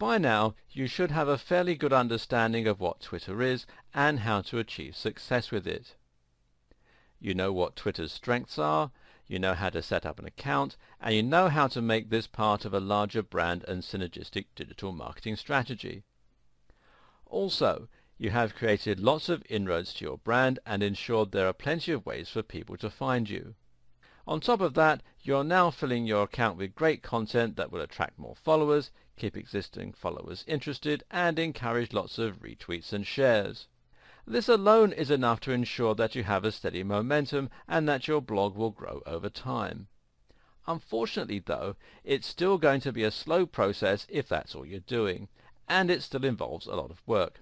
By now, you should have a fairly good understanding of what Twitter is and how to achieve success with it. You know what Twitter's strengths are, you know how to set up an account, and you know how to make this part of a larger brand and synergistic digital marketing strategy. Also, you have created lots of inroads to your brand and ensured there are plenty of ways for people to find you. On top of that, you're now filling your account with great content that will attract more followers, keep existing followers interested, and encourage lots of retweets and shares. This alone is enough to ensure that you have a steady momentum and that your blog will grow over time. Unfortunately though, it's still going to be a slow process if that's all you're doing, and it still involves a lot of work.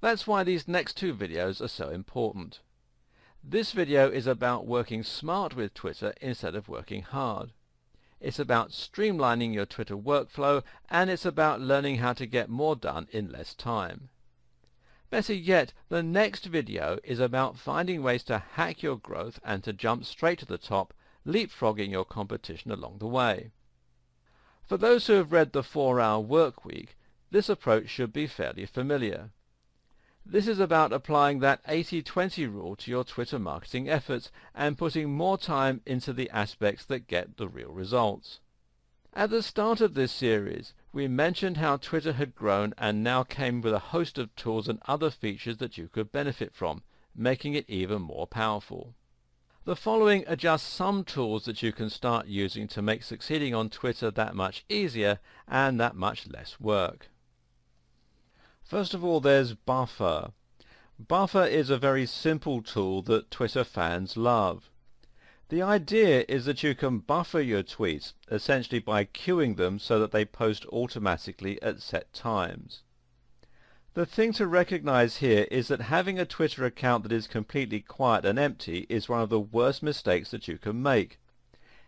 That's why these next two videos are so important. This video is about working smart with Twitter instead of working hard. It's about streamlining your Twitter workflow, and it's about learning how to get more done in less time. Better yet, the next video is about finding ways to hack your growth and to jump straight to the top, leapfrogging your competition along the way. For those who have read The 4-Hour Workweek, this approach should be fairly familiar. This is about applying that 80-20 rule to your Twitter marketing efforts and putting more time into the aspects that get the real results. At the start of this series, we mentioned how Twitter had grown and now came with a host of tools and other features that you could benefit from, making it even more powerful. The following are just some tools that you can start using to make succeeding on Twitter that much easier and that much less work. First of all, there's Buffer. Buffer is a very simple tool that Twitter fans love. The idea is that you can buffer your tweets, essentially by queuing them so that they post automatically at set times. The thing to recognize here is that having a Twitter account that is completely quiet and empty is one of the worst mistakes that you can make.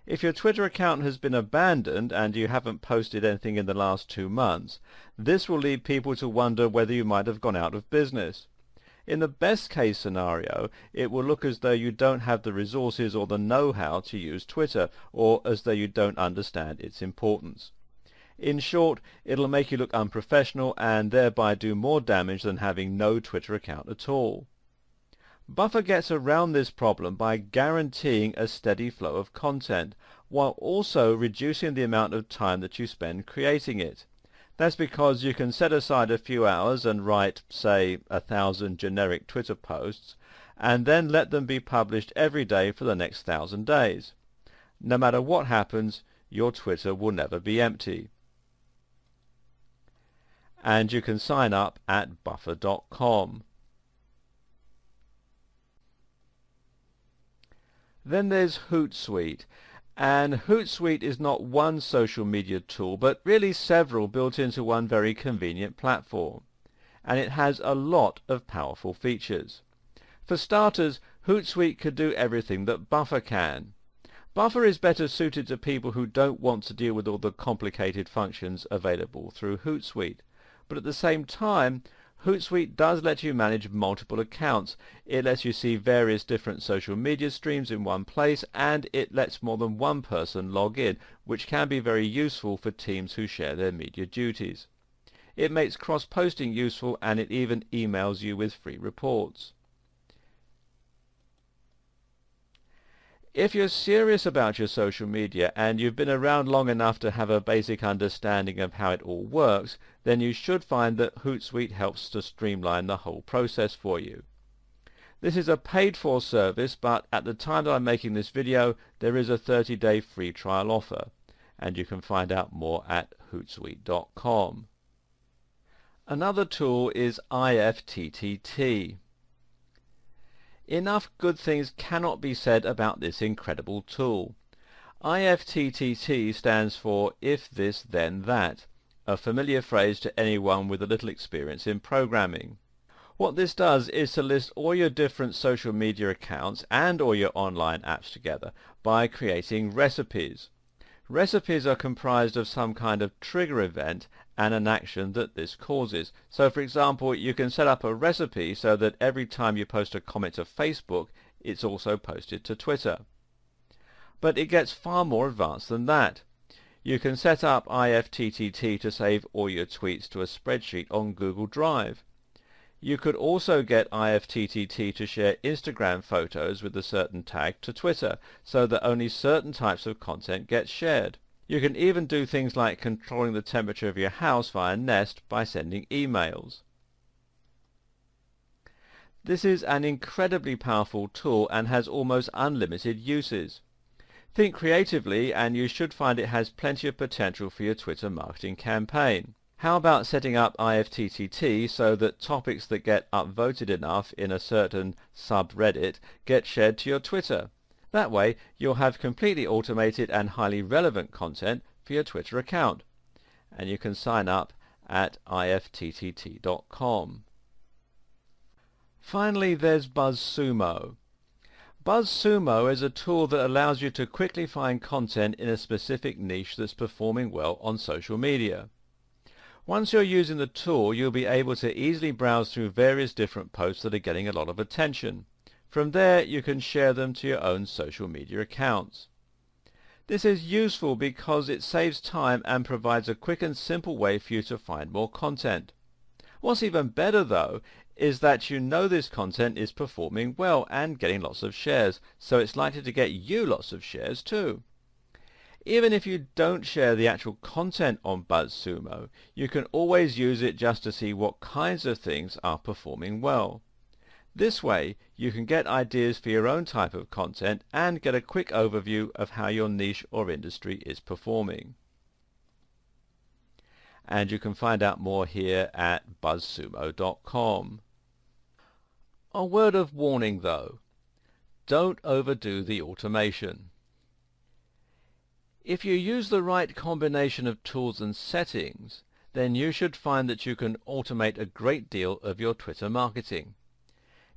If your Twitter account has been abandoned and you haven't posted anything in the last 2 months, this will lead people to wonder whether you might have gone out of business. In the best case scenario, it will look as though you don't have the resources or the know-how to use Twitter, or as though you don't understand its importance. In short, it'll make you look unprofessional and thereby do more damage than having no Twitter account at all. Buffer gets around this problem by guaranteeing a steady flow of content, while also reducing the amount of time that you spend creating it. That's because you can set aside a few hours and write, say, 1,000 generic Twitter posts, and then let them be published every day for the next 1,000 days. No matter what happens, your Twitter will never be empty. And you can sign up at buffer.com. Then there's Hootsuite, and Hootsuite is not one social media tool, but really several built into one very convenient platform, and it has a lot of powerful features. For starters, Hootsuite could do everything that Buffer can. Buffer is better suited to people who don't want to deal with all the complicated functions available through Hootsuite, but at the same time, Hootsuite does let you manage multiple accounts. It lets you see various different social media streams in one place, and it lets more than one person log in, which can be very useful for teams who share their media duties. It makes cross-posting useful, and it even emails you with free reports. If you're serious about your social media and you've been around long enough to have a basic understanding of how it all works, then you should find that Hootsuite helps to streamline the whole process for you. This is a paid-for service, but at the time that I'm making this video, there is a 30-day free trial offer, and you can find out more at hootsuite.com. Another tool is IFTTT. Enough good things cannot be said about this incredible tool. IFTTT stands for If This Then That, a familiar phrase to anyone with a little experience in programming. What this does is to list all your different social media accounts and all your online apps together by creating recipes. Recipes are comprised of some kind of trigger event and an action that this causes. So for example, you can set up a recipe so that every time you post a comment to Facebook, it's also posted to Twitter. But it gets far more advanced than that. You can set up IFTTT to save all your tweets to a spreadsheet on Google Drive. You could also get IFTTT to share Instagram photos with a certain tag to Twitter, so that only certain types of content gets shared. You can even do things like controlling the temperature of your house via Nest by sending emails. This is an incredibly powerful tool and has almost unlimited uses. Think creatively and you should find it has plenty of potential for your Twitter marketing campaign. How about setting up IFTTT so that topics that get upvoted enough in a certain subreddit get shared to your Twitter? That way you'll have completely automated and highly relevant content for your Twitter account. And you can sign up at ifttt.com. Finally, there's BuzzSumo. BuzzSumo is a tool that allows you to quickly find content in a specific niche that's performing well on social media. Once you're using the tool, you'll be able to easily browse through various different posts that are getting a lot of attention. From there, you can share them to your own social media accounts. This is useful because it saves time and provides a quick and simple way for you to find more content. What's even better, though, is that you know this content is performing well and getting lots of shares, so it's likely to get you lots of shares too. Even if you don't share the actual content on BuzzSumo, you can always use it just to see what kinds of things are performing well. This way, you can get ideas for your own type of content and get a quick overview of how your niche or industry is performing. And you can find out more here at buzzsumo.com. A word of warning though, don't overdo the automation. If you use the right combination of tools and settings, then you should find that you can automate a great deal of your Twitter marketing.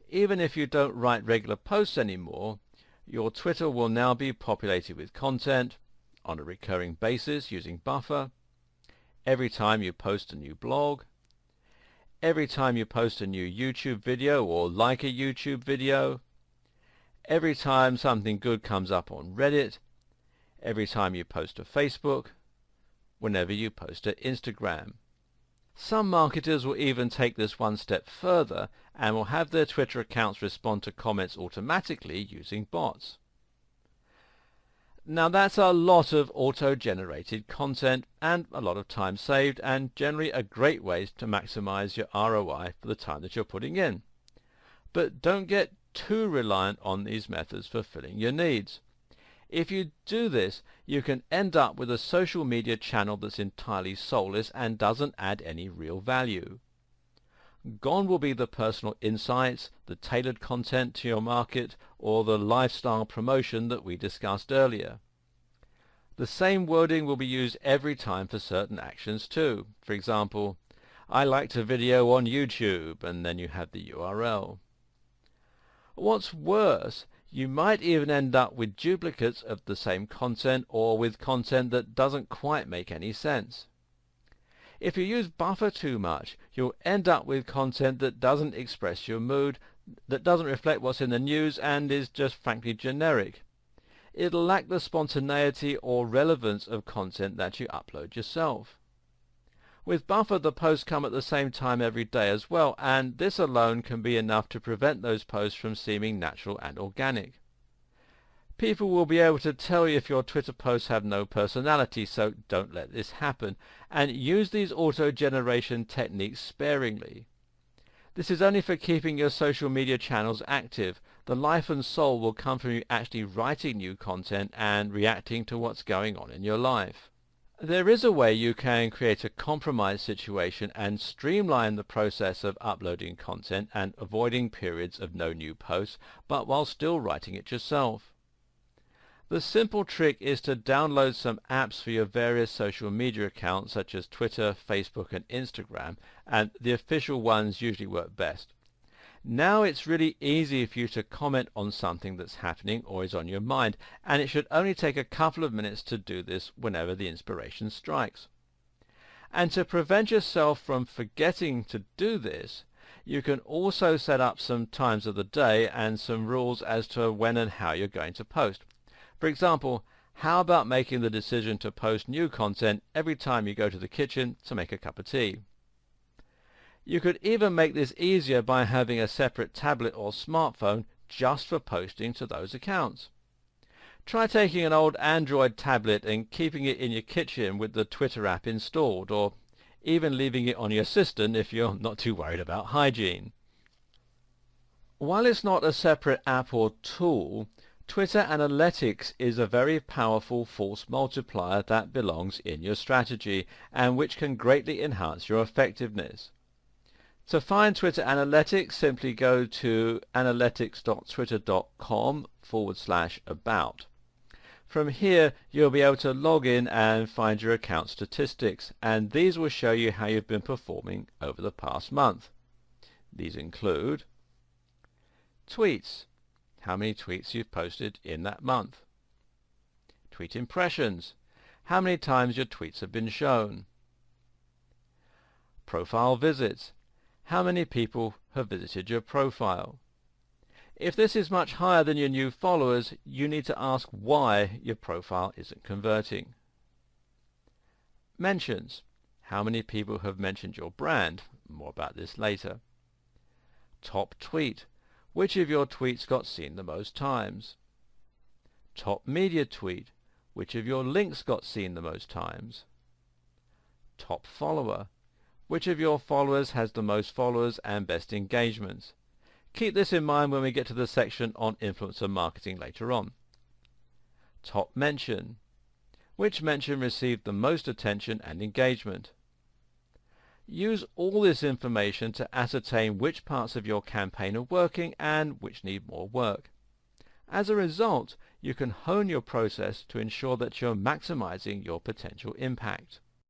Even if you don't write regular posts anymore, your Twitter will now be populated with content on a recurring basis using Buffer, every time you post a new blog, every time you post a new YouTube video or like a YouTube video, every time something good comes up on Reddit, every time you post to Facebook, whenever you post to Instagram. Some marketers will even take this one step further and will have their Twitter accounts respond to comments automatically using bots. Now that's a lot of auto-generated content and a lot of time saved, and generally a great way to maximize your ROI for the time that you're putting in. But don't get too reliant on these methods for filling your needs. If you do this, you can end up with a social media channel that's entirely soulless and doesn't add any real value. Gone will be the personal insights, the tailored content to your market, or the lifestyle promotion that we discussed earlier. The same wording will be used every time for certain actions too. For example, I liked a video on YouTube, and then you have the URL. What's worse, you might even end up with duplicates of the same content or with content that doesn't quite make any sense. If you use Buffer too much, you'll end up with content that doesn't express your mood, that doesn't reflect what's in the news, and is just frankly generic. It'll lack the spontaneity or relevance of content that you upload yourself. With Buffer, the posts come at the same time every day as well, and this alone can be enough to prevent those posts from seeming natural and organic. People will be able to tell you if your Twitter posts have no personality, so don't let this happen, and use these auto-generation techniques sparingly. This is only for keeping your social media channels active. The life and soul will come from you actually writing new content and reacting to what's going on in your life. There is a way you can create a compromise situation and streamline the process of uploading content and avoiding periods of no new posts, but while still writing it yourself. The simple trick is to download some apps for your various social media accounts such as Twitter, Facebook and Instagram, and the official ones usually work best. Now it's really easy for you to comment on something that's happening or is on your mind, and it should only take a couple of minutes to do this whenever the inspiration strikes. And to prevent yourself from forgetting to do this, you can also set up some times of the day and some rules as to when and how you're going to post. For example, How about making the decision to post new content every time you go to the kitchen to make a cup of tea? You could even make this easier by having a separate tablet or smartphone just for posting to those accounts. Try taking an old Android tablet and keeping it in your kitchen with the Twitter app installed, or even leaving it on your assistant if you're not too worried about hygiene. While it's not a separate app or tool, Twitter Analytics is a very powerful force multiplier that belongs in your strategy and which can greatly enhance your effectiveness. To find Twitter Analytics, simply go to analytics.twitter.com/about. From here, you'll be able to log in and find your account statistics, and these will show you how you've been performing over the past month. These include tweets, how many tweets you've posted in that month. Tweet impressions, how many times your tweets have been shown. Profile visits, how many people have visited your profile. If this is much higher than your new followers, you need to ask why your profile isn't converting. Mentions, how many people have mentioned your brand. More about this later. Top tweet, which of your tweets got seen the most times? Top media tweet, which of your links got seen the most times? Top follower, which of your followers has the most followers and best engagements? Keep this in mind when we get to the section on influencer marketing later on. Top mention, which mention received the most attention and engagement? Use all this information to ascertain which parts of your campaign are working and which need more work. As a result, you can hone your process to ensure that you're maximizing your potential impact.